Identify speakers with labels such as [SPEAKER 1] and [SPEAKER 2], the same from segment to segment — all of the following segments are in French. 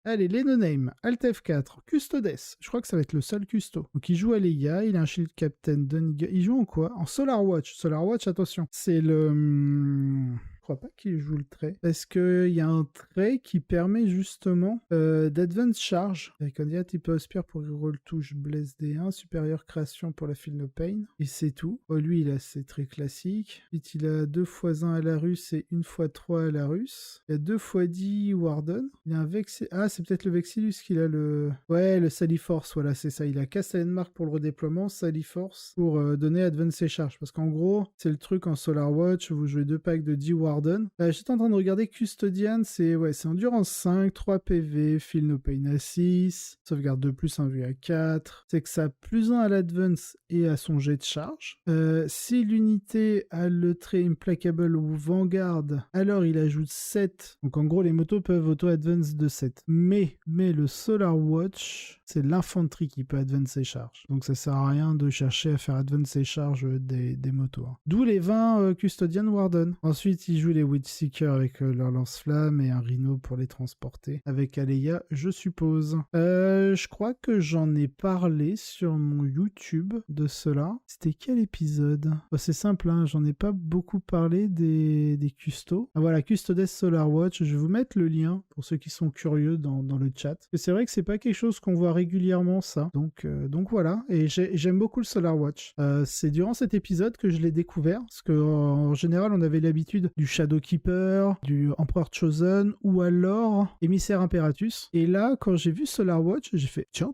[SPEAKER 1] Allez, les no-name. Alt F4. Custodes. Je crois que ça va être le seul custo. Donc il joue Aleia, il a un Shield Captain Doniga. Il joue en quoi? En Solar Watch. Solar Watch, attention. C'est le... Je crois pas qu'il joue le trait. Parce qu'il y a un trait qui permet justement d'advance charge. Avec un dia type Aspire pour reroll touche Blaze D1, supérieure création pour la Feel No Pain. Et c'est tout. Oh, lui, c'est très classique. Ensuite, il a 2x1 à la russe et 1x3 à la russe. Il a 2x10 Warden. Il a un Vexi... Ah, c'est peut-être le Vexilus qu'il a le... Ouais, le Saliforce, voilà, c'est ça. Il a Castle Mark pour le redéploiement, Saliforce pour donner advance et charge. Parce qu'en gros, c'est le truc en Solar Watch, vous jouez 2 packs de 10 Warden. J'étais en train de regarder Custodian, c'est Endurance 5, 3 PV, Feel No Pain à 6, sauvegarde 2 plus 1 vue à 4. C'est que ça a plus 1 à l'advance et à son jet de charge. Si l'unité a le trait Implacable ou Vanguard, alors il ajoute 7. Donc en gros, les motos peuvent auto-advance de 7. Mais le Solar Watch, c'est l'infanterie qui peut advance et charge. Donc ça sert à rien de chercher à faire advance et charge des motos. Hein. D'où les 20 Custodian Warden. Ensuite, il joue les Witchseeker avec leur lance-flamme et un Rhino pour les transporter. Avec Aleia, je suppose. Je crois que j'en ai parlé sur mon YouTube de cela. C'était quel épisode? C'est simple, hein, j'en ai pas beaucoup parlé des custos. Ah voilà, Custodes Solar Watch. Je vais vous mettre le lien pour ceux qui sont curieux dans le chat. Et c'est vrai que c'est pas quelque chose qu'on voit régulièrement, ça. Donc voilà. Et j'aime beaucoup le Solar Watch. C'est durant cet épisode que je l'ai découvert. Parce que en général, on avait l'habitude du Shadowkeeper, du Empereur Chosen, ou alors Émissaire Imperatus. Et là, quand j'ai vu Solar Watch, j'ai fait tiens,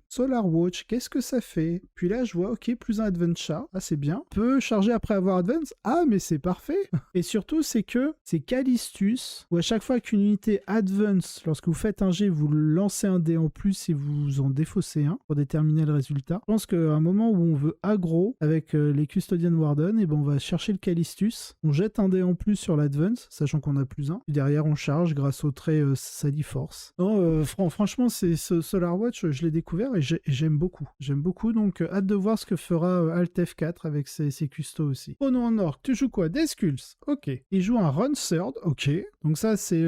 [SPEAKER 1] Solar Watch, qu'est-ce que ça fait? Puis là, je vois, ok, plus un Advance Char, ah c'est bien. Peut charger après avoir Advance, ah mais c'est parfait. Et surtout, c'est que c'est Callistus, où à chaque fois qu'une unité Advance, lorsque vous faites un jet, vous lancez un dé en plus et vous en défaussez un pour déterminer le résultat. Je pense qu'à un moment où on veut aggro avec les Custodian Warden, et ben on va chercher le Callistus, on jette un dé en plus sur l'Advance, sachant qu'on a plus un. Puis derrière, on charge grâce au trait Saliforce. Non, franchement, c'est ce Solar Watch, je l'ai découvert et j'aime beaucoup. J'aime beaucoup, donc hâte de voir ce que fera Alt F4 avec ses custos aussi. Oh non, en orc, tu joues quoi? Des Skulls. Ok. Il joue un Run Third. Ok. Donc ça, c'est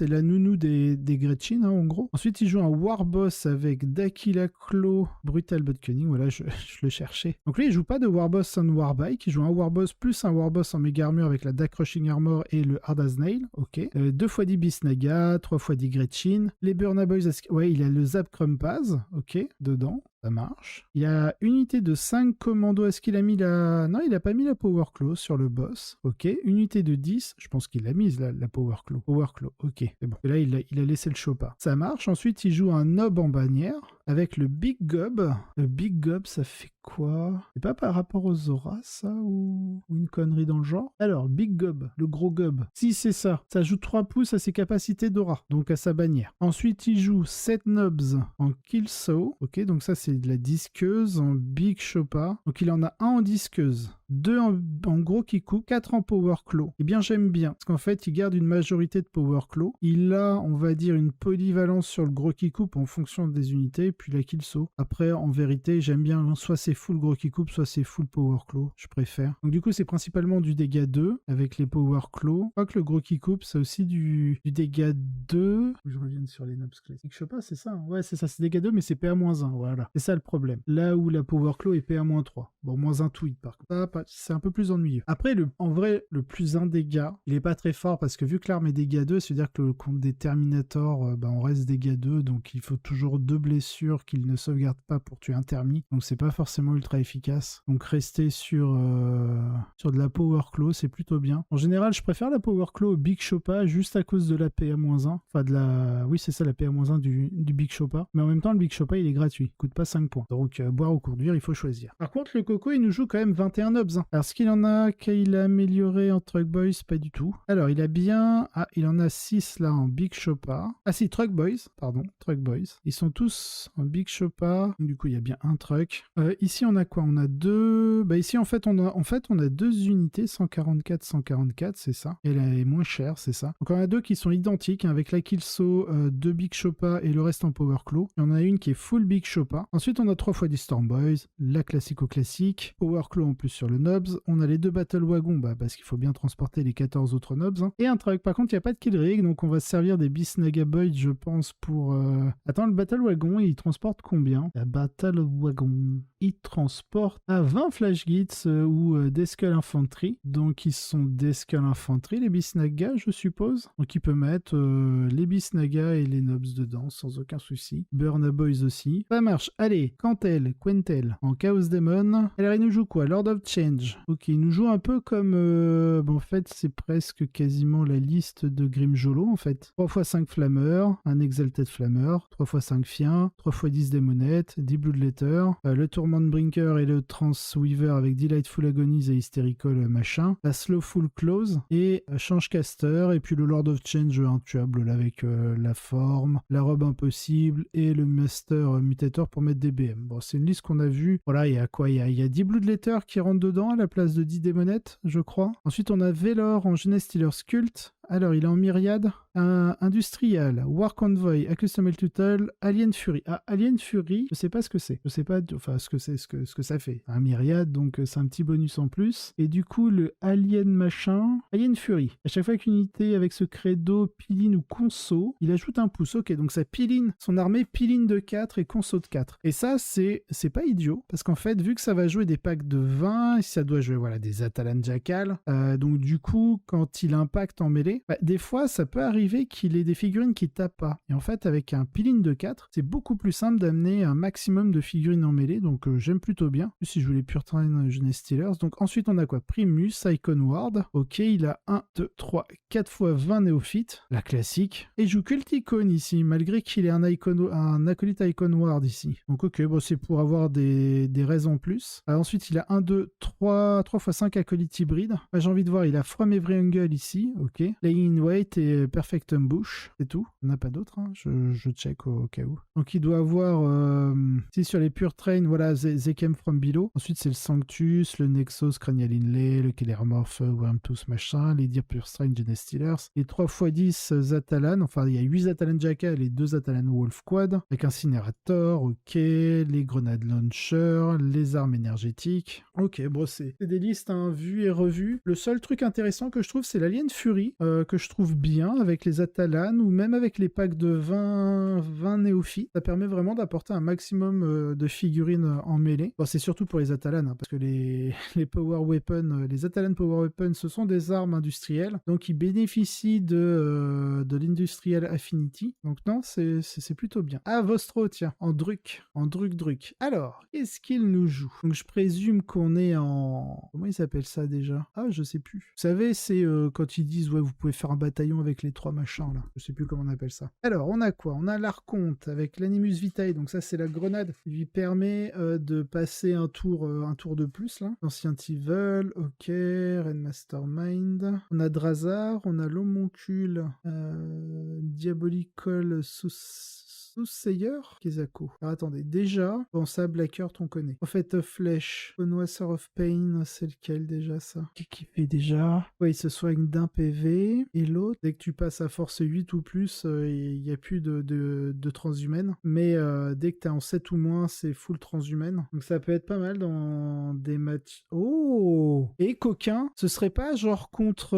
[SPEAKER 1] la nounou des Gretchen, hein, en gros. Ensuite, il joue un Warboss avec Dakila Claw, Brutal But Cunning. Voilà, je le cherchais. Donc lui, il joue pas de Warboss en Warbike. Il joue un Warboss plus un Warboss en Mega Armor avec la Dark Crushing Armor et le Hard as Nail. Ok. 2x10 Bisnaga, 3x10 Gretchen. Les Burna Boys, ouais, il a le Zap Crumpaz. Ok. Dedans. Ça marche. Il a unité de 5 commandos. Est-ce qu'il a mis la... Non, il a pas mis la Power Claw sur le boss. Ok. Unité de 10. Je pense qu'il l'a mise, la Power Claw. Power Claw. Ok. C'est bon. Et là, il a laissé le Chopa. Ça marche. Ensuite, il joue un Nob en bannière avec le Big Gob. Le Big Gob, ça fait quoi? C'est pas par rapport aux auras, ça, ou une connerie dans le genre? Alors, Big Gob, le gros Gob. Si, c'est ça. Ça ajoute 3 pouces à ses capacités d'aura, donc à sa bannière. Ensuite, il joue 7 Nobs en Kill Saw. Ok, donc ça, c'est de la disqueuse en Big Chopa. Donc, il en a un en disqueuse, 2 en gros qui coupe, 4 en Power Claw. Eh bien, j'aime bien, parce qu'en fait, il garde une majorité de Power Claw. Il a, on va dire, une polyvalence sur le gros qui coupe en fonction des unités, puis la Kill Saw. Après, en vérité, j'aime bien, soit c'est full gros qui coupe, soit c'est full Power Claw, je préfère. Donc du coup, c'est principalement du dégât 2 avec les Power Claw. Je crois que le gros qui coupe, c'est aussi du dégât 2. Je reviens sur les Nobs classiques. Je sais pas, c'est ça. Hein. Ouais, c'est ça, c'est dégât 2, mais c'est PA-1. Voilà. C'est ça le problème. Là où la Power Claw est PA-3. Bon, -1 tweet par contre. C'est un peu plus ennuyeux. Après, en vrai, le plus 1 dégât, il est pas très fort parce que vu que l'arme est dégât 2, c'est-à-dire que contre des Terminators, on reste dégât 2, donc il faut toujours 2 blessures qu'il ne sauvegarde pas pour tuer un Termi. Donc c'est pas forcément ultra efficace. Donc rester sur de la Power Claw, c'est plutôt bien. En général, je préfère la Power Claw au Big Chopa juste à cause de la PA-1. Enfin, oui, c'est ça, la PA-1 du Big Chopa. Mais en même temps, le Big Chopa, il est gratuit. Il coûte pas 5 points. Donc, boire ou conduire, il faut choisir. Par contre, le Coco, il nous joue quand même 21 Nobs. Hein. Alors, ce qu'il en a qu'il a amélioré en Truck Boys, pas du tout. Alors, il a bien... Ah, il en a 6 là en Big Chopa. Ah si, Truck Boys, pardon. Truck Boys. Ils sont tous en Big Chopa. Du coup, il y a bien un truck. Ici, on a quoi? On a 2... Bah ici, en fait, on a 2 unités, 144, 144, c'est ça. Elle est moins chère, c'est ça. Donc, on a 2 qui sont identiques, hein, avec la Kill Saw, 2 Big Chopa et le reste en Power Claw. Il y en a une qui est full Big Chopa. Ensuite, on a 3 fois des Storm Boys, la classico-classique, Power Claw en plus sur le Nobs. On a les 2 Battle Wagons, parce qu'il faut bien transporter les 14 autres Nobs. Hein. Et un truc, par contre, il n'y a pas de kill rig, donc on va se servir des Beast Naga Boyd, je pense, pour... Attends, le Battle Wagon, il transporte combien? La Battle Wagon, il transporte à 20 Flash Gits ou des Skull Infantry. Donc ils sont des Skull Infantry, les Beast Naga, je suppose. Donc il peut mettre les Beast Naga et les Nobs dedans, sans aucun souci. Burna Boys aussi. Ça marche. Allez, Quentel en Chaos Demon. Alors il nous joue quoi? Lord of Change. Ok, il nous joue un peu comme... en fait, c'est presque quasiment la liste de Grimjolo, en fait. 3x5 Flammeur, un Exalted Flammeur, 3x5 Fien, 3x10 Démonette, 10 Bloodletter, le Tormentbrinker et le Transweaver avec Delightful Agonies et Hysterical machin, la Slowful Close et Change Caster, et puis le Lord of Change intuable là, avec la forme, la robe impossible et le Master Mutator pour mettre des BM. Bon, c'est une liste qu'on a vue. Voilà, il y a quoi? Il y a 10 Bloodletter qui rentrent dedans à la place de 10 Démonettes, je crois. Ensuite, on a Velor en Genestealer's Cult. Alors, il est en myriade. Industrial, War Convoy, Accustomel Tutel, Alien Fury. Ah, Alien Fury, je sais pas ce que c'est. Je sais pas ce que c'est, ce que ça fait. Un myriade, donc c'est un petit bonus en plus. Et du coup, le Alien machin, Alien Fury. À chaque fois qu'une unité avec ce credo piline ou conso, il ajoute un pouce. Ok, donc ça piline, son armée piline de 4 et conso de 4. Et ça, c'est pas idiot, parce qu'en fait, vu que ça va jouer des packs de 20, ça doit jouer voilà, des Atalan Jackal, donc du coup, quand il impacte en mêlée, des fois, ça peut arriver qu'il ait des figurines qui tapent pas. Et en fait, avec un piline de 4, c'est beaucoup plus simple d'amener un maximum de figurines en mêlée, donc j'aime plutôt bien. Si je voulais Pure Train Genestealers. Donc ensuite, on a quoi? Primus, Icon Ward. Ok, il a 1, 2, 3, 4 fois 20 néophytes, la classique. Et il joue Culticone ici, malgré qu'il ait un acolyte Icon Ward ici. Donc ok, bon, c'est pour avoir des raisons en plus. Ensuite, il a 1, 2, 3 fois 5 acolytes hybrides. J'ai envie de voir, il a From Every Angle ici, ok. Laying in Wait et Perfect Bush, c'est tout. Il n'y en a pas d'autres, hein. Je check au cas où. Donc il doit avoir, si sur les Pure Train, voilà, They Came From Below. Ensuite c'est le Sanctus, le Nexus, Cranial Inlay, le Kellermorph, Wormtooth, machin, les Deer Pure Train, Genestealers, les 3x10 Zatalan, enfin il y a 8 Zatalan Jackal et 2 Zatalan Wolf Quad, avec Incinérator, ok, les Grenade Launcher, les armes énergétiques. Ok, bon c'est des listes hein, vues et revues. Le seul truc intéressant que je trouve, c'est l'Alien Fury, que je trouve bien, avec les Atalan ou même avec les packs de 20 néophytes. Ça permet vraiment d'apporter un maximum de figurines en mêlée. Bon, c'est surtout pour les Atalan, hein, parce que les Power Weapons, les Atalan Power Weapons, ce sont des armes industrielles, donc ils bénéficient de l'Industrial Affinity. Donc non, c'est plutôt bien. Ah, Vostro, tiens, en Druk. Alors, qu'est-ce qu'il nous joue? Donc je présume qu'on est en... Comment il s'appelle ça déjà? Ah, je sais plus. Vous savez, c'est quand ils disent, ouais, vous pouvez faire un bataillon avec les 3 machins, là. Je sais plus comment on appelle ça. Alors, on a quoi? On a l'Archonte avec l'Animus Vitae, donc ça, c'est la grenade qui lui permet de passer un tour de plus, là. Ancien Evil, ok, Red Mastermind. On a Drazar, on a l'Homoncule, Diabolical Soothsayer, Kezako. Alors attendez, déjà, bon ça, Blackheart, on connaît. Prophet of Flesh, Connoisseur of Pain, c'est lequel déjà ça? Qu'est-ce qu'il fait déjà? Ouais, il se soigne d'un PV, et l'autre, dès que tu passes à force 8 ou plus, il n'y a plus de transhumaine, mais dès que tu es en 7 ou moins, c'est full transhumaine. Donc ça peut être pas mal dans des matchs. Oh! Et coquin, ce serait pas genre contre...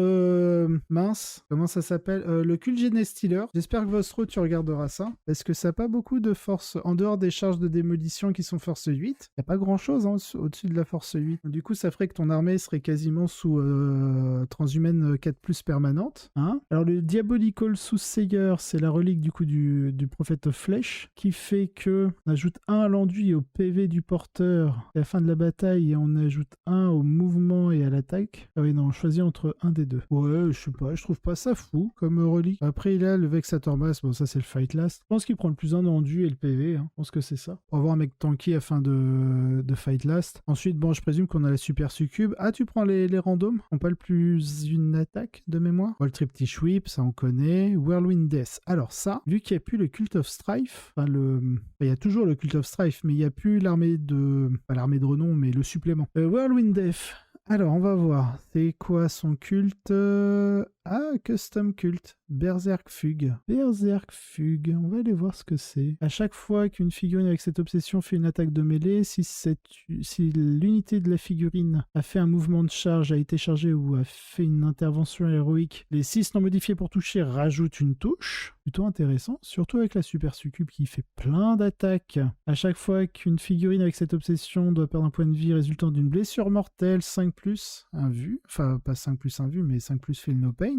[SPEAKER 1] mince, comment ça s'appelle? Le Cult Genestealer. J'espère que Vostro, tu regarderas ça, parce que ça n'a pas beaucoup de force, en dehors des charges de démolition qui sont force 8, il n'y a pas grand chose hein, au-dessus de la force 8. Du coup, ça ferait que ton armée serait quasiment sous transhumaine 4+ permanente. Hein. Alors le Diabolical Soothsayer, c'est la relique du coup du Prophet of Flesh, qui fait que on ajoute 1 à l'enduit et au PV du porteur à la fin de la bataille, et on ajoute 1 au mouvement et à l'attaque. Ah oui, non, on choisit entre un des deux. Ouais, je sais pas, je trouve pas ça fou comme relique. Après, il a le Vexator Mass, bon ça c'est le Fight Last. Je pense qu'il prend le plus en enduit et le PV, hein. Je pense que c'est ça. Pour avoir un mec tanky afin de Fight Last. Ensuite, bon, je présume qu'on a la Super Succube. Ah, tu prends les randoms? On pas le plus une attaque de mémoire? Bon, le Triptych Whip, ça on connaît. Whirlwind Death. Alors ça, vu qu'il n'y a plus le Cult of Strife, enfin il y a toujours le Cult of Strife, mais il n'y a plus l'armée de... Pas l'armée de renom, mais le supplément. Whirlwind Death. Alors, on va voir. C'est quoi son culte? Ah, custom culte. Berserk Fugue. Berserk Fugue. On va aller voir ce que c'est. À chaque fois qu'une figurine avec cette obsession fait une attaque de mêlée, si l'unité de la figurine a fait un mouvement de charge, a été chargée ou a fait une intervention héroïque, les 6 non modifiés pour toucher rajoutent une touche. Plutôt intéressant, surtout avec la Super Succube qui fait plein d'attaques. À chaque fois qu'une figurine avec cette obsession doit perdre un point de vie résultant d'une blessure mortelle, 5+, un vu. Enfin, pas 5+, un vu, mais 5+, feel no pain.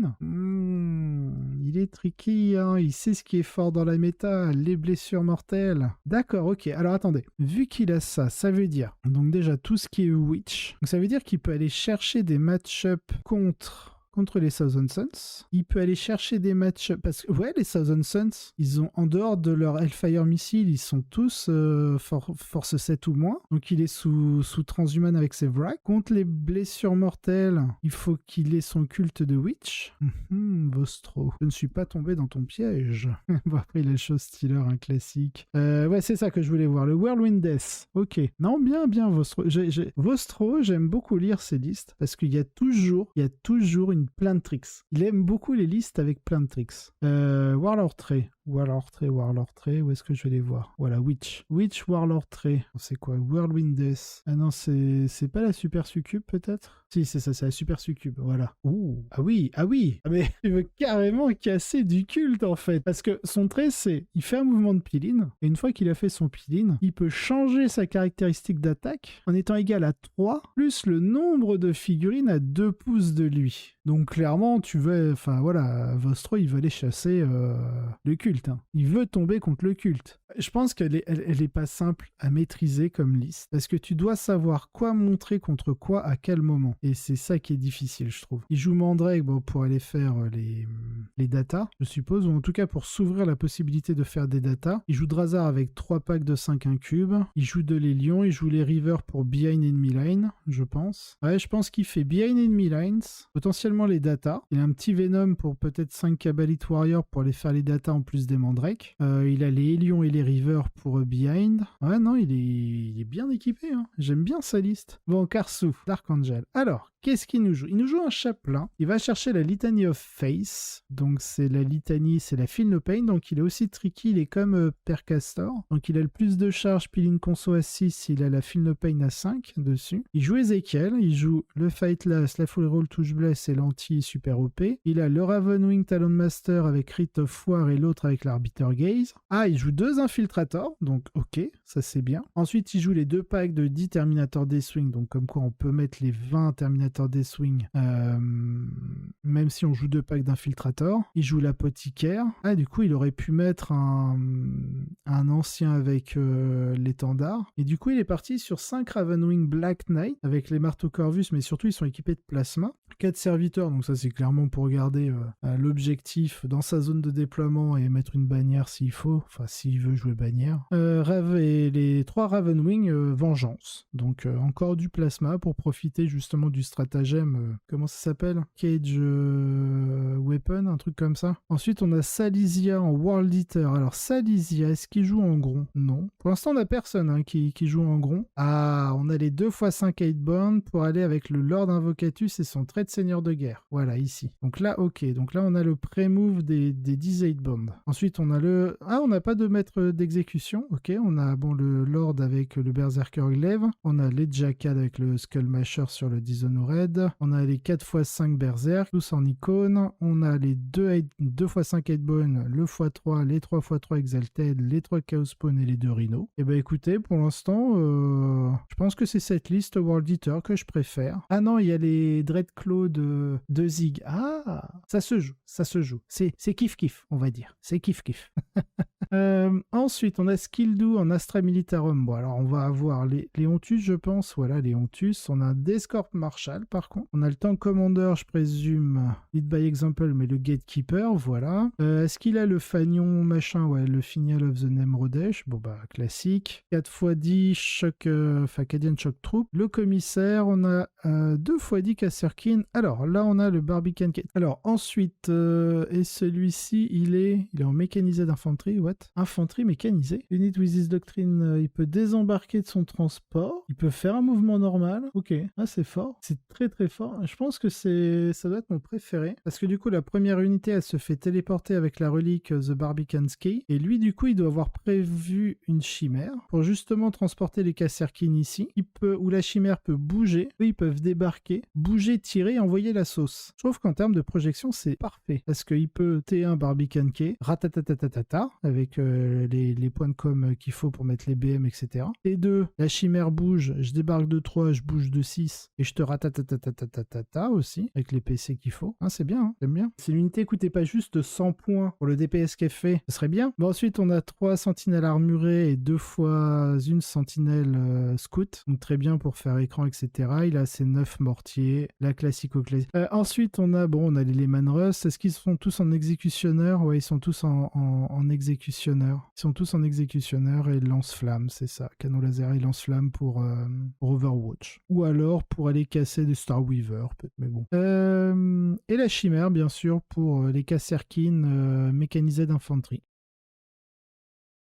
[SPEAKER 1] Il est tricky, hein. Il sait ce qui est fort dans la méta, les blessures mortelles. D'accord, ok. Alors attendez, vu qu'il a ça, ça veut dire, donc déjà tout ce qui est Witch, donc ça veut dire qu'il peut aller chercher des match-up contre les Thousand Suns. Il peut aller chercher des matchs... Parce que, ouais, les Thousand Suns, ils ont, en dehors de leur Hellfire Missile, ils sont tous force 7 ou moins. Donc, il est sous transhuman avec ses vracs. Contre les blessures mortelles, il faut qu'il ait son culte de Witch. Vostro. Je ne suis pas tombé dans ton piège. Bon, après, il a le show stealer, un classique. Ouais, c'est ça que je voulais voir. Le Whirlwind Death. Ok. Non, bien, Vostro. Vostro, j'aime beaucoup lire ses listes parce qu'il y a toujours une plein de tricks. Il aime beaucoup les listes avec plein de tricks. Warlord Trait, où est-ce que je vais les voir? Voilà, Witch, Warlord Trait. C'est quoi? Whirlwind Death. Ah non, c'est pas la Super Succube peut-être? Si, c'est ça, c'est la Super Succube, voilà. Ouh, ah oui. Ah mais il veut carrément casser du culte en fait. Parce que son trait, c'est, il fait un mouvement de peel-in, et une fois qu'il a fait son peel-in, il peut changer sa caractéristique d'attaque en étant égal à 3, plus le nombre de figurines à 2 pouces de lui. Donc clairement, Vostro, il veut aller chasser le culte. Hein. Il veut tomber contre le culte. Je pense qu'elle est pas simple à maîtriser comme liste, parce que tu dois savoir quoi montrer contre quoi à quel moment. Et c'est ça qui est difficile, je trouve. Il joue Mandrake pour aller faire les datas, je suppose, ou en tout cas pour s'ouvrir la possibilité de faire des datas. Il joue Drazar avec 3 packs de 5 incubes. Il joue de Lélion, il joue les Rivers pour Behind Enemy Line, je pense. Ouais, je pense qu'il fait Behind Enemy Lines, potentiellement les datas. Il a un petit Venom pour peut-être 5 Kabbalite Warrior pour aller faire les datas en plus des Mandrake. Il a les Hélions et les Rivers pour Behind. Ouais, non, il est bien équipé. Hein. J'aime bien sa liste. Bon, Karsu, Dark Angel. Alors, qu'est-ce qu'il nous joue? Il nous joue un chaplain. Il va chercher la Litany of Face. Donc, c'est la litanie, c'est la Feel No Pain. Donc, il est aussi tricky. Il est comme Percastor. Donc, il a le plus de charge, Peel-in Conso à 6. Il a la Feel No Pain à 5 dessus. Il joue Ezekiel. Il joue le Fightless, la Full Roll Touche Bless et l'anti-super OP. Il a le Ravenwing Talon Master avec Rite of War et l'autre avec l'Arbiter Gaze. Ah, il joue 2 Infiltrators. Donc, ok, ça c'est bien. Ensuite, il joue les 2 packs de 10 Terminator Deathwing. Donc, comme quoi on peut mettre les 20 Terminator Deathwing même si on joue 2 packs d'Infiltrator. Il joue l'Apothicaire. Ah, du coup, il aurait pu mettre un ancien avec l'étendard. Et du coup, il est parti sur 5 Ravenwing Black Knight avec les marteaux Corvus, mais surtout, ils sont équipés de plasma. 4 serviteurs, donc ça c'est clairement pour garder l'objectif dans sa zone de déploiement et mettre une bannière s'il faut, enfin s'il veut jouer bannière. Et les 3 Ravenwing Vengeance, donc encore du plasma pour profiter justement du stratagème, comment ça s'appelle? Cage Weapon, un truc comme ça. Ensuite on a Salisia en World Eater. Alors Salisia, est-ce qu'il joue en gros? Non. Pour l'instant on a personne qui joue en gros. Ah, on a les 2x5 Hatebound pour aller avec le Lord Invocatus et son trait de seigneur de guerre. Voilà, ici. Donc là, ok. Donc là, on a le pré-move des 10 Hatebound. Ensuite, on a le... Ah, on n'a pas de maître d'exécution. Ok, on a le Lord avec le Berserker Glaive. On a les Jackal avec le Skullmasher sur le Dishonored. On a les 4x5 Berserk, tous en icône. On a les 2x5 Hatebound, le x3, les 3x3 Exalted, les 3 Chaos Spawn et les 2 Rhino. Et ben écoutez, pour l'instant, je pense que c'est cette liste World Eater que je préfère. Ah non, il y a les Dreadclaw de Zig. Ah, ça se joue. C'est kiff-kiff, on va dire. C'est kiff-kiff. Ensuite, on a Skildo en Astra Militarum. Bon, alors on va avoir les Ontus, je pense. Voilà, les Ontus. On a un Descorp Marshal, par contre. On a le Tank Commander, je présume, lead by example, mais le Gatekeeper, voilà. Est-ce qu'il a le Fagnon, machin? Ouais, le Finial of the Nemrodesh. Bon, bah, classique. 4x10 Shock, Cadian Shock Troop. Le Commissaire, on a 2x10 Kasserkin. Alors, là, on a le Barbican. Alors, ensuite, et celui-ci, il est en mécanisé d'infanterie, what? Infanterie mécanisée. Unit with this doctrine, il peut désembarquer de son transport. Il peut faire un mouvement normal. Ok, ah, c'est fort. C'est très très fort. Je pense que ça doit être mon préféré. Parce que du coup, la première unité, elle se fait téléporter avec la relique The Barbican's Key. Et lui, du coup, il doit avoir prévu une chimère pour justement transporter les Kasserkin ici. Où la chimère peut bouger. Eux, ils peuvent débarquer, bouger, tirer et envoyer la sauce. Je trouve qu'en termes de projection, c'est parfait. Parce qu'il peut T1 Barbican Key, ratatatatata, avec les points de com qu'il faut pour mettre les BM, etc. T2, la chimère bouge, je débarque de 3, je bouge de 6, et je te ratatatatata aussi, avec les PC qu'il faut. Hein, c'est bien, hein, j'aime bien. Si l'unité coûtait pas juste 100 points pour le DPS qu'elle fait, ce serait bien. Bon, ensuite, on a 3 sentinelles armurées et 2 fois une sentinelle scout. Donc très bien pour faire écran, etc. Il a ses 9 mortiers, la classico-classique. Ensuite, on a les Lehman Russ. Est-ce qu'ils sont tous en exécutionneur? Ouais, ils sont tous en exécutionneur. Ils sont tous en exécutionneur et lance-flamme, c'est ça. Canon laser et lance-flamme pour Overwatch. Ou alors pour aller casser des Star Weaver, peut-être, mais bon. Et la chimère, bien sûr, pour les Kasserkin mécanisés d'infanterie.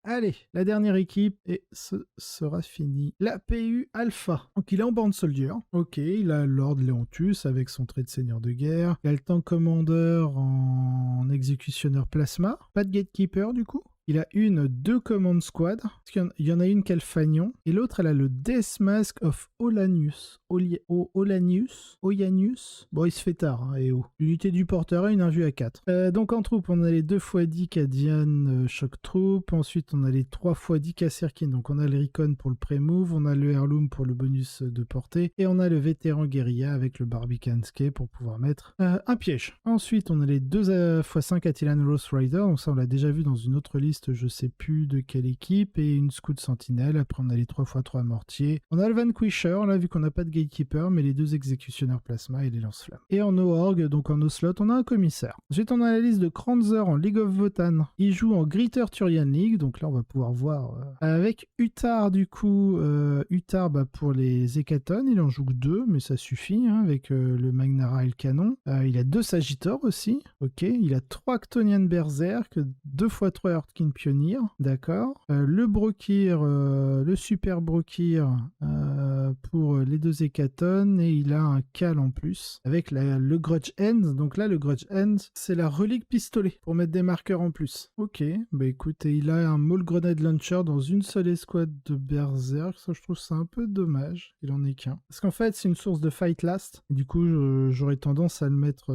[SPEAKER 1] Allez, la dernière équipe, et ce sera fini. La PU Alpha. Donc il est en Band Soldier. Ok, il a Lord Leontus avec son trait de seigneur de guerre. Il a le Tank Commander en exécutionneur plasma. Pas de Gatekeeper du coup. Il a deux Command Squad. Parce qu'il y en a une qui a le Fagnon. Et l'autre, elle a le Death Mask of Olanius. Oyanius. Bon, il se fait tard, hein, et oh. L'unité du porteur a une invue à 4. Donc en troupe, on a les 2x10 Cadian Shock Troop. Ensuite, on a les 3x10 Kasserkin. Donc on a le Recon pour le pré-move. On a le Heirloom pour le bonus de portée. Et on a le vétéran guérilla avec le Barbican's Key pour pouvoir mettre un piège. Ensuite, on a les 2x5 Attilan Rose Rider. Donc ça, on l'a déjà vu dans une autre liste. Je sais plus de quelle équipe, et une Scout Sentinelle. Après, on a les 3x3 mortiers. On a le Vanquisher, là, vu qu'on n'a pas de Gatekeeper, mais les 2 exécutionneurs plasma et les lance-flammes. Et en no-org, donc en no-slot, on a un commissaire. Ensuite, on a la liste de Kranzer en League of Votan. Il joue en Greater Turian League, donc là, on va pouvoir voir avec Utar, du coup. Utar, pour les Hécatones, il en joue que 2, mais ça suffit, hein, avec le Magnara et le canon. Il a 2 Sagittors aussi, ok. Il a 3 Ctonian Berserk, 2x3 Earthkin Pionnier, d'accord. Le Brokir, le Super Brokir pour les 2 Hécatones, et il a un Cal en plus, avec le Grudge End. Donc là, le Grudge End, c'est la relique pistolet, pour mettre des marqueurs en plus. Ok, bah écoute, et il a un Maul Grenade Launcher dans une seule escouade de Berserk. Ça, je trouve ça un peu dommage, il en est qu'un. Parce qu'en fait, c'est une source de Fight Last, et du coup, j'aurais tendance à le mettre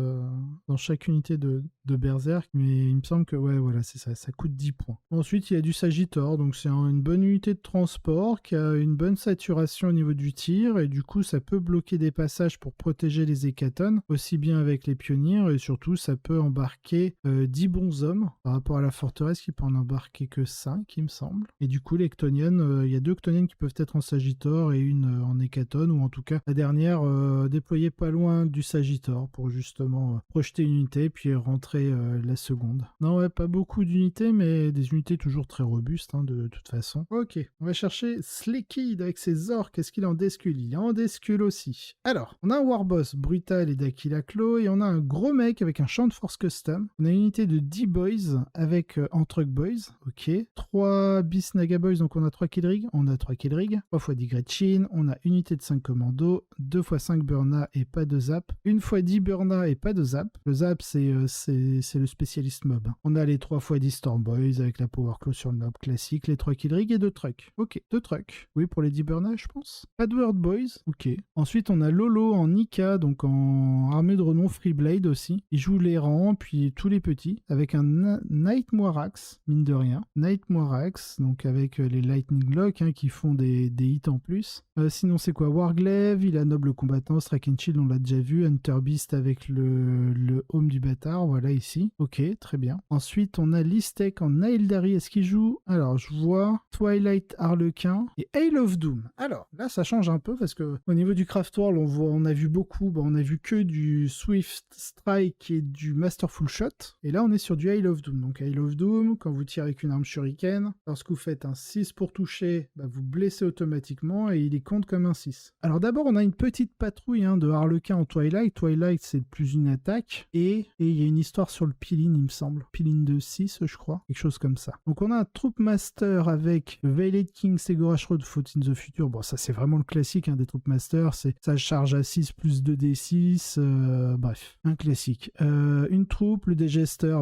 [SPEAKER 1] dans chaque unité de Berserk, mais il me semble que, ouais, voilà, c'est ça coûte 10 points. Ensuite, il y a du Sagittor, donc c'est une bonne unité de transport qui a une bonne saturation au niveau du tir, et du coup, ça peut bloquer des passages pour protéger les Hécatones, aussi bien avec les pionniers, et surtout, ça peut embarquer 10 bons hommes, par rapport à la forteresse qui peut en embarquer que 5, il me semble. Et du coup, les Ctoniennes, il y a 2 Ctoniennes qui peuvent être en Sagittor et une en Hécatone, ou en tout cas, la dernière déployée pas loin du Sagittor, pour justement projeter une unité, puis rentrer la seconde. Non, ouais, pas beaucoup d'unités, mais des unités toujours très robustes, hein, de toute façon. Ok, on va chercher Slickid avec ses orques. Est-ce qu'il est en Descule? Il est en Descule aussi. Alors, on a un Warboss brutal et d'Aquila Claw, et on a un gros mec avec un champ de force custom. On a une unité de 10 boys avec Anthrug Boys, ok. 3 Beast Naga Boys, donc on a 3 Killrig. On a 3 Killrig. 3x10 Gretchin. On a une unité de 5 commandos. 2x5 Burna et pas de Zap. 1x10 Burna et pas de Zap. Le Zap, c'est le spécialiste mob. On a les 3x10 Storm Boys avec la Power Claw sur le nob classique, les 3 Killrig et 2 trucks. Ok, 2 trucks. Oui, pour les 10 Burna, je pense. Adward Boys, ok. Ensuite, on a Lolo en Nika, donc en armée de renom Freeblade aussi. Il joue les rangs, puis tous les petits, avec un Night Moirax, mine de rien. Night Moirax, donc avec les Lightning Lock, hein, qui font des hits en plus. Sinon, c'est quoi? Warglaive, il a Noble Combattant, Strike and Shield, on l'a déjà vu. Hunter Beast avec le Home du Bâtard, voilà ici. Ok, très bien. Ensuite, on a Listek en Naildari. Est-ce qu'il joue? Alors, je vois Twilight Harlequin et Hail of Doom. Alors, là, ça change un peu parce que au niveau du Craft World, on a vu beaucoup, on a vu que du Swift Strike et du Masterful Shot. Et là, on est sur du Hail of Doom. Donc Hail of Doom, quand vous tirez avec une arme shuriken, lorsque vous faites un 6 pour toucher, vous blessez automatiquement et il y compte comme un 6. Alors d'abord, on a une petite patrouille de Harlequin en Twilight. Twilight, c'est plus une attaque. Et il y a une histoire sur le Pillin, il me semble. Pillin de 6, je crois. Quelque chose comme ça. Donc on a un Troop Master avec Veiled King, Segora Shroud, Fault in the Future. Bon, ça c'est vraiment le classique des Troop Masters. Ça charge à 6 plus 2d6. Bref, un classique. Une troupe, le Digester,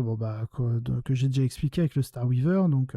[SPEAKER 1] que j'ai déjà expliqué avec le Star Weaver. Donc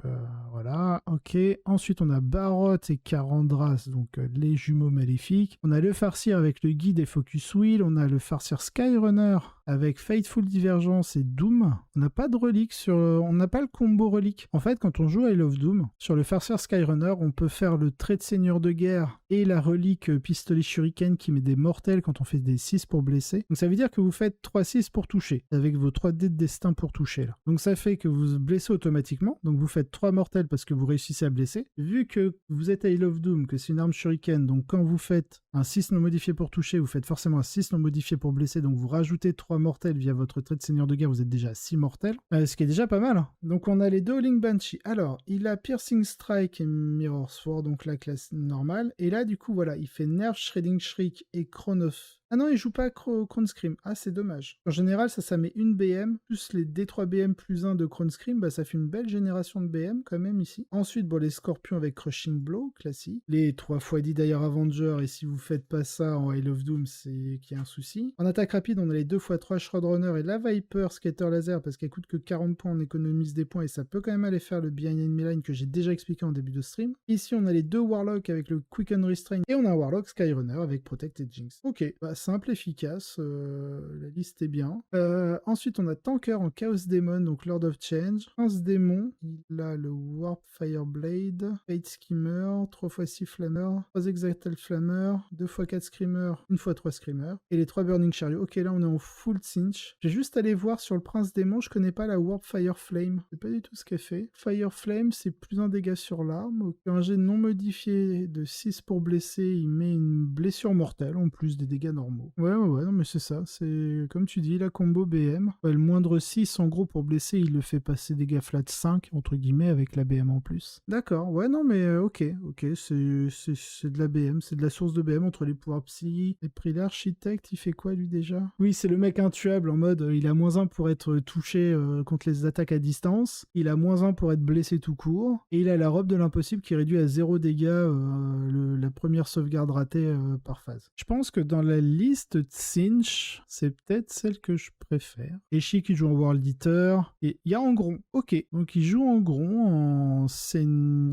[SPEAKER 1] voilà, ok. Ensuite, on a Barot et Karandras, donc les jumeaux maléfiques. On a le Farseer avec le guide et Focus Wheel. On a le Farseer Skyrunner avec Fateful Divergence et Doom. On n'a pas de relique on n'a pas le combo relique. En fait, quand on joue à I Love Doom, sur le Farseer Skyrunner, on peut faire le trait de seigneur de guerre et la relique pistolet shuriken qui met des mortels quand on fait des 6 pour blesser. Donc ça veut dire que vous faites 3-6 pour toucher, avec vos 3 dés de destin pour toucher là. Donc ça fait que vous blessez automatiquement, donc vous faites 3 mortels parce que vous réussissez à blesser. Vu que vous êtes à I Love Doom, que c'est une arme shuriken, donc quand vous faites un 6 non modifié pour toucher, vous faites forcément un 6 non modifié pour blesser, donc vous rajoutez 3 mortels via votre trait de seigneur de guerre, vous êtes déjà à 6 mortels, ce qui est déjà pas mal. Donc on a les deux Howling Banshee. Alors, il a Piercing Strike et Mirror Sword, donc la classe normale, et là du coup voilà, il fait Nerve, Shredding Shriek et Chronos. Ah non, il joue pas Chrome Scream. Ah, c'est dommage. En général, ça met une BM, plus les D3 BM plus 1 de Chrome Scream, ça fait une belle génération de BM quand même ici. Ensuite, les Scorpions avec Crushing Blow, classique. Les 3x10 Dire Avenger, et si vous faites pas ça en I Love Doom, c'est qu'il y a un souci. En attaque rapide, on a les 2x3 Shroudrunner et la Viper Scatter Laser, parce qu'elle coûte que 40 points, on économise des points, et ça peut quand même aller faire le Behind Enemy Line que j'ai déjà expliqué en début de stream. Ici, on a les deux Warlocks avec le Quicken Restrain, et on a un Warlock Skyrunner avec Protected Jinx. Ok, simple, efficace, la liste est bien. Ensuite, on a Tanker en Chaos Demon, donc Lord of Change. Prince Démon, il a le Warp Fireblade, Fate Skimmer, 3x6 Flammer, 3 Exalted Flammer, 2x4 Screamer, 1x3 Screamer, et les 3 Burning Chariot. Ok, là on est en full cinch. J'ai juste allé voir sur le Prince Démon, je connais pas la Warp Fire Flame. C'est pas du tout ce qu'elle fait. Fire Flame, c'est plus un dégât sur l'arme. Un jet non modifié de 6 pour blesser, il met une blessure mortelle en plus des dégâts normaux. Ouais, non mais c'est ça, c'est comme tu dis, la combo BM. Le moindre 6 en gros pour blesser, il le fait passer dégâts flat 5 entre guillemets avec la BM en plus. D'accord, ouais non mais ok, c'est de la BM, c'est de la source de BM entre les pouvoirs psy. Et puis l'architecte, il fait quoi lui déjà? Oui, c'est le mec intuable en mode il a -1 pour être touché contre les attaques à distance, il a -1 pour être blessé tout court, et il a la robe de l'impossible qui réduit à 0 dégâts la première sauvegarde ratée par phase. Je pense que dans la liste Cinch, c'est peut-être celle que je préfère. Eshi qui joue en World Eater, et il y a Angron. Ok, donc il joue Angron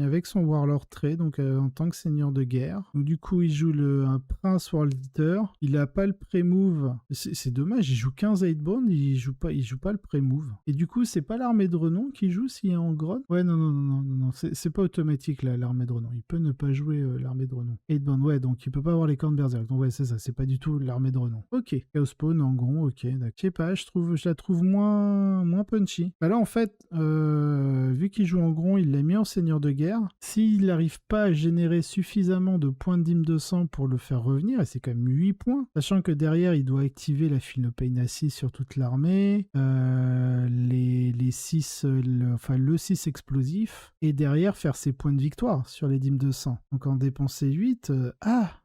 [SPEAKER 1] avec son Warlord trait, donc en tant que seigneur de guerre. Donc du coup, il joue un Prince World Eater. Il a pas le pré-move. C'est dommage, il joue 15 8-bone, il joue pas le pré-move. Et du coup, c'est pas l'armée de renom qui joue s'il est en grotte. Ouais, non, c'est pas automatique là, l'armée de renom. Il peut ne pas jouer l'armée de renom. 8-bone, ouais, donc il peut pas avoir les cornes berserk. Donc ouais, c'est ça, c'est pas du tout l'armée de renom. Ok, Chaos Spawn, Angron, ok, d'accord. Je sais pas, je la trouve moins punchy. Bah là, en fait, vu qu'il joue Angron, il l'a mis en seigneur de guerre. S'il n'arrive pas à générer suffisamment de points de dîme de sang pour le faire revenir, et c'est quand même 8 points, sachant que derrière, il doit activer la Philopane Assise sur toute l'armée, les 6, le 6 explosif, et derrière, faire ses points de victoire sur les dîmes de sang. Donc en dépenser 8,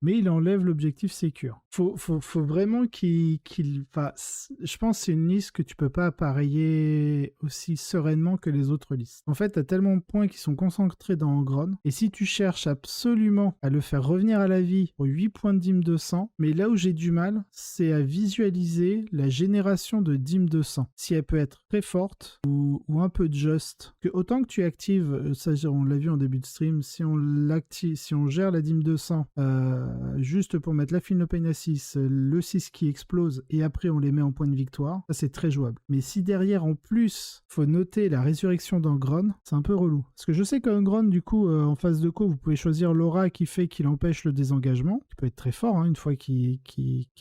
[SPEAKER 1] mais il enlève l'objectif sécure. Faut vraiment je pense que c'est une liste que tu peux pas appareiller aussi sereinement que les autres listes. En fait, t'as tellement de points qui sont concentrés dans Angron, et si tu cherches absolument à le faire revenir à la vie pour 8 points de dîme de sang, mais là où j'ai du mal, c'est à visualiser la génération de dîme de sang. Si elle peut être très forte ou un peu juste. Que autant que tu actives, ça on l'a vu en début de stream, si on gère la dîme de sang juste pour mettre la Philopane Assise, 6, le 6 qui explose, et après on les met en point de victoire, ça c'est très jouable. Mais si derrière en plus, faut noter la résurrection d'Angron, c'est un peu relou. Parce que je sais qu'Angron, du coup, en phase de co, vous pouvez choisir l'aura qui fait qu'il empêche le désengagement, qui peut être très fort, hein, une fois qu'il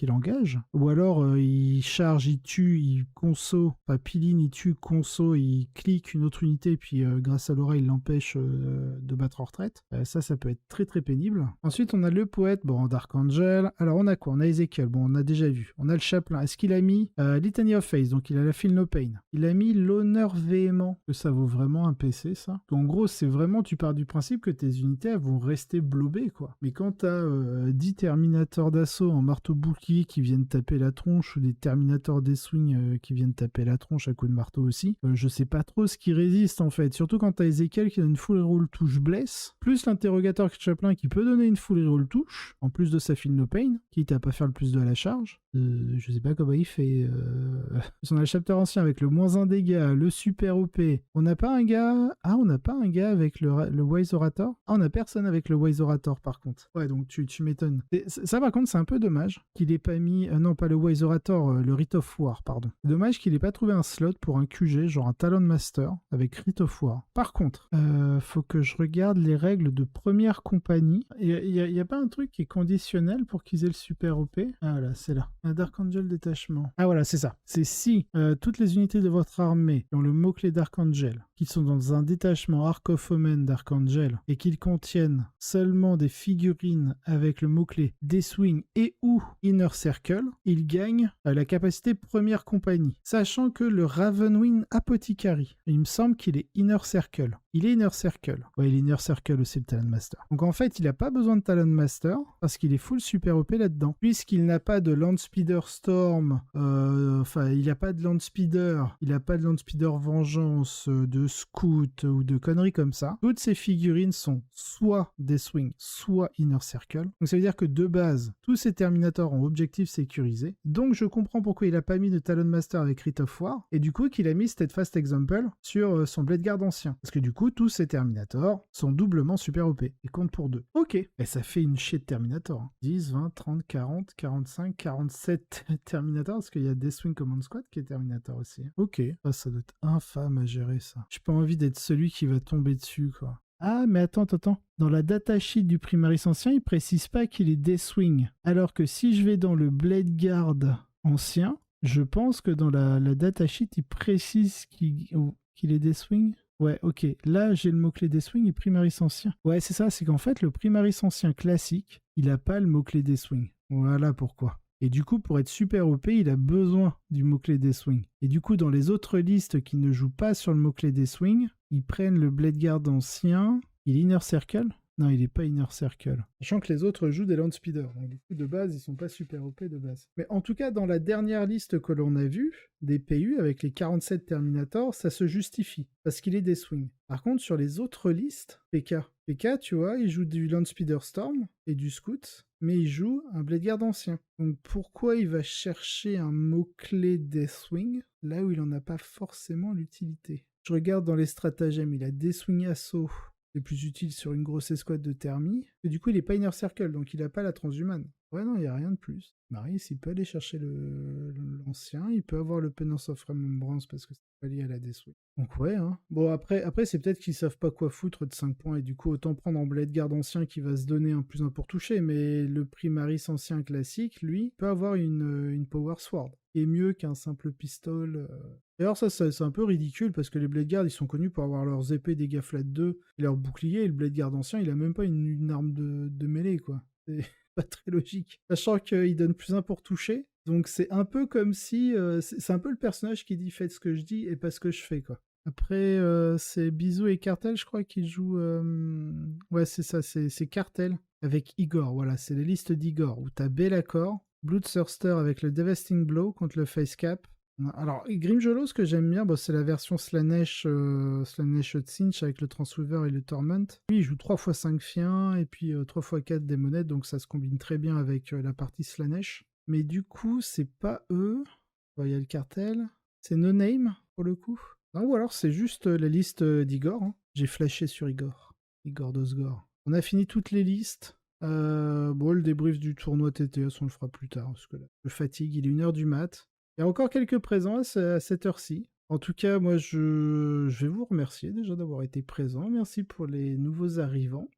[SPEAKER 1] engage. Ou alors, il charge, il tue, il conso, enfin Piline, il tue, conso, il clique une autre unité, puis grâce à l'aura, il l'empêche de battre en retraite. Ça peut être très très pénible. Ensuite, on a le poète, bon, Dark Angel. Alors, on a quoi? On a Ezekiel, bon, on a déjà vu. On a le chaplain. Est-ce qu'il a mis Litany of Faith? Donc, il a la Feel No Pain. Il a mis l'honneur véhément. Que ça vaut vraiment un PC, ça? En gros, c'est vraiment, tu pars du principe que tes unités, elles vont rester blobées, quoi. Mais quand t'as 10 Terminators d'assaut en marteau-bouclier qui viennent taper la tronche, ou des Terminators Deathwing qui viennent taper la tronche à coups de marteau aussi, je sais pas trop ce qui résiste, en fait. Surtout quand t'as Ezekiel qui donne une full reroll touche bless, plus l'interrogateur chaplain qui peut donner une full reroll touche, en plus de sa Feel No Pain, quitte à pas faire le plus de à la charge. Je sais pas comment il fait. On a le chapter ancien avec le -1 dégâts, le super OP. On n'a pas un gars... Ah, on n'a pas un gars avec le Wise Orator? Ah, on n'a personne avec le Wise Orator, par contre. Ouais, donc tu m'étonnes. Ça, par contre, c'est un peu dommage qu'il ait pas mis... non, pas le Wise Orator, le Rite of War, pardon. C'est dommage qu'il ait pas trouvé un slot pour un QG, genre un Talon Master, avec Rite of War. Par contre, faut que je regarde les règles de première compagnie. Il y a pas un truc qui est conditionnel pour qu'ils aient le super OP? Ah, voilà, c'est là. Un Dark Angel détachement. Ah, voilà, c'est ça. C'est si toutes les unités de votre armée qui ont le mot-clé Dark Angel, qui sont dans un détachement Arc of Omen Dark Angel, et qu'ils contiennent seulement des figurines avec le mot-clé Deathwing et ou Inner Circle, ils gagnent la capacité première compagnie. Sachant que le Ravenwing Apothecary, il me semble qu'il est Inner Circle. Il est Inner Circle. Ouais, il est Inner Circle aussi, le Talon Master. Donc en fait, il n'a pas besoin de Talon Master, parce qu'il est full super OP là-dedans. Puisqu'il n'a pas de Landspeeder Storm, enfin, il n'a pas de Landspeeder, il n'a pas de Landspeeder Vengeance, de Scout ou de conneries comme ça. Toutes ces figurines sont soit Deathwing, soit Inner Circle. Donc ça veut dire que de base, tous ces Terminators ont objectif sécurisé. Donc je comprends pourquoi il n'a pas mis de Talon Master avec Rite of War, et du coup qu'il a mis Steadfast Example sur son Blade Guard ancien. Parce que du coup, tous ces Terminators sont doublement super OP, et comptent pour 2. Ok, et ça fait une chier de Terminator. Hein. 10, 20, 30, 40, 45, 47 Terminators, parce qu'il y a Deathwing Command Squad qui est Terminator aussi. Ok, ça doit être infâme à gérer ça. J'ai pas envie d'être celui qui va tomber dessus, quoi. Ah, mais attends. Dans la datasheet du Primaris ancien, il précise pas qu'il est Deathwing. Alors que si je vais dans le Blade Guard ancien, je pense que dans la datasheet, il précise qu'il est Deathwing. Ouais, ok. Là, j'ai le mot-clé Deathwing et Primaris ancien. Ouais, c'est ça. C'est qu'en fait, le Primaris ancien classique, il n'a pas le mot-clé Deathwing. Voilà pourquoi. Et du coup, pour être super OP, il a besoin du mot-clé Deathwing. Et du coup, dans les autres listes qui ne jouent pas sur le mot-clé Deathwing, ils prennent le Blade Guard ancien. Il est Inner Circle? Non, il n'est pas Inner Circle. Sachant que les autres jouent des Landspeeder. Donc du coup, de base, ils sont pas super OP de base. Mais en tout cas, dans la dernière liste que l'on a vue, des PU avec les 47 Terminators, ça se justifie. Parce qu'il est Deathwing. Par contre, sur les autres listes, PK, tu vois, il joue du Landspeeder Storm et du Scout, mais il joue un Blade Guard ancien. Donc pourquoi il va chercher un mot-clé Deathwing là où il n'en a pas forcément l'utilité? Je regarde dans les stratagèmes, il a Deathwing Assaut, c'est plus utile sur une grosse escouade de thermie, et du coup il est pas Inner Circle, donc il n'a pas la transhumane. Ouais, non, il n'y a rien de plus. Marius, il peut aller chercher l'ancien, il peut avoir le Penance of Remembrance parce que c'est pas lié à la Deathwing. Donc ouais, hein. Bon, après c'est peut-être qu'ils savent pas quoi foutre de 5 points, et du coup autant prendre en Blade Guard ancien qui va se donner un plus 1 pour toucher, mais le Primaris ancien classique, lui, peut avoir une Power Sword, qui est mieux qu'un simple pistol. D'ailleurs, ça c'est un peu ridicule, parce que les Blade Guard, ils sont connus pour avoir leurs épées dégâts flat 2 et leurs boucliers, et le Blade Guard ancien, il a même pas une arme de mêlée, quoi. C'est pas très logique. Sachant qu'il donne plus 1 pour toucher, donc c'est un peu comme si... c'est un peu le personnage qui dit « faites ce que je dis et pas ce que je fais », quoi. Après, c'est Bisou et Cartel, je crois, qui jouent... Ouais, c'est ça, c'est Cartel avec Igor, voilà, c'est les listes d'Igor, où t'as Be'lakor, Bloodthirster avec le Devastating Blow contre le Facecap. Alors, Grimjolo, ce que j'aime bien, c'est la version Slanesh Tzinch avec le Transweaver et le Torment. Lui, il joue 3x5 fiens et puis 3x4 démonettes, donc ça se combine très bien avec la partie Slanesh. Mais du coup, c'est pas eux. Il y a le cartel. C'est No Name, pour le coup. Non, ou alors c'est juste la liste d'Igor. Hein. J'ai flashé sur Igor. Igor d'Osgore. On a fini toutes les listes. Bon, le débrief du tournoi TTS, on le fera plus tard, parce que là, je fatigue, il est 1h du mat. Il y a encore quelques présents à cette heure-ci. En tout cas, moi, je vais vous remercier déjà d'avoir été présent. Merci pour les nouveaux arrivants.